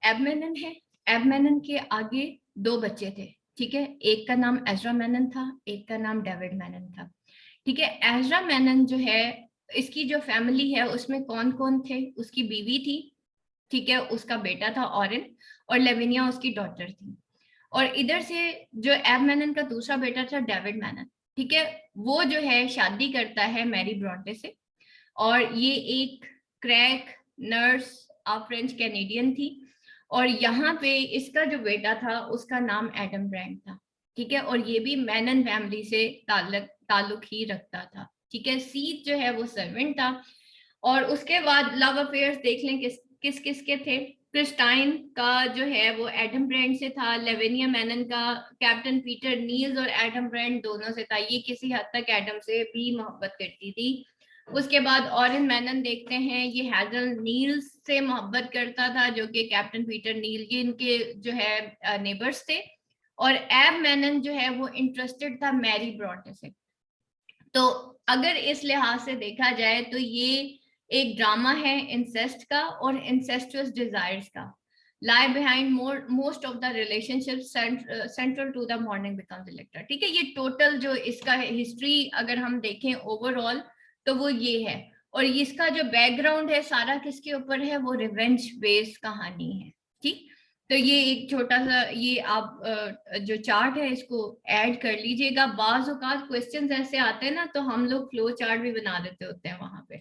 एबमेनन है। एबमेनन के आगे दो बच्चे थे, ठीक है। एक का नाम एजरा मेनन था, एक का नाम डेविड मेनन था, ठीक है। एजरा मेनन जो है, इसकी जो फैमिली है उसमें कौन कौन थे, उसकी बीवी थी, ठीक है, उसका बेटा था ऑरिन, और लेविनिया उसकी डॉटर थी। और इधर से जो एब मेनन का दूसरा बेटा था डेविड मेनन, ठीक है, वो जो है शादी करता है मैरी ब्रॉन्टे से। और ये एक क्रैक नर्स फ्रेंच कैनेडियन थी। और यहाँ पे इसका जो बेटा था उसका नाम एडम ब्रांड था, ठीक है। और ये भी मैनन फैमिली से ताल्लुक ही रखता था, ठीक है। सीट जो है वो सर्वेंट था। और उसके बाद लव अफेयर्स देख लें किस किस किस के थे। क्रिस्टाइन का जो है वो एडम ब्रांड से था। लेवेनिया मैनन का कैप्टन पीटर नील्स और एडम ब्रांड दोनों से था। ये किसी हद तक एडम से भी मोहब्बत करती थी। उसके बाद ऑरिन मैनन देखते हैं, ये हैजल नील्स से मोहब्बत करता था, जो कि कैप्टन पीटर नील, ये इनके जो है नेबर्स थे। और एब मैनन जो है वो इंटरेस्टेड था मैरी ब्रॉन्टे से। तो अगर इस लिहाज से देखा जाए तो ये एक ड्रामा है इंसेस्ट का और इंसेस्टुअस डिजायर्स का। lie behind most of the relationships central to the morning becomes electra, ठीक है। ये टोटल जो इसका हिस्ट्री अगर हम देखें ओवरऑल तो वो ये है। और इसका जो बैकग्राउंड है सारा किसके ऊपर है, वो रिवेंज बेस्ड कहानी है, ठीक। तो ये एक छोटा सा, ये आप जो चार्ट है इसको ऐड कर लीजिएगा। बाज औकात क्वेश्चंस ऐसे आते हैं ना, तो हम लोग फ्लो चार्ट भी बना देते होते हैं वहां पे।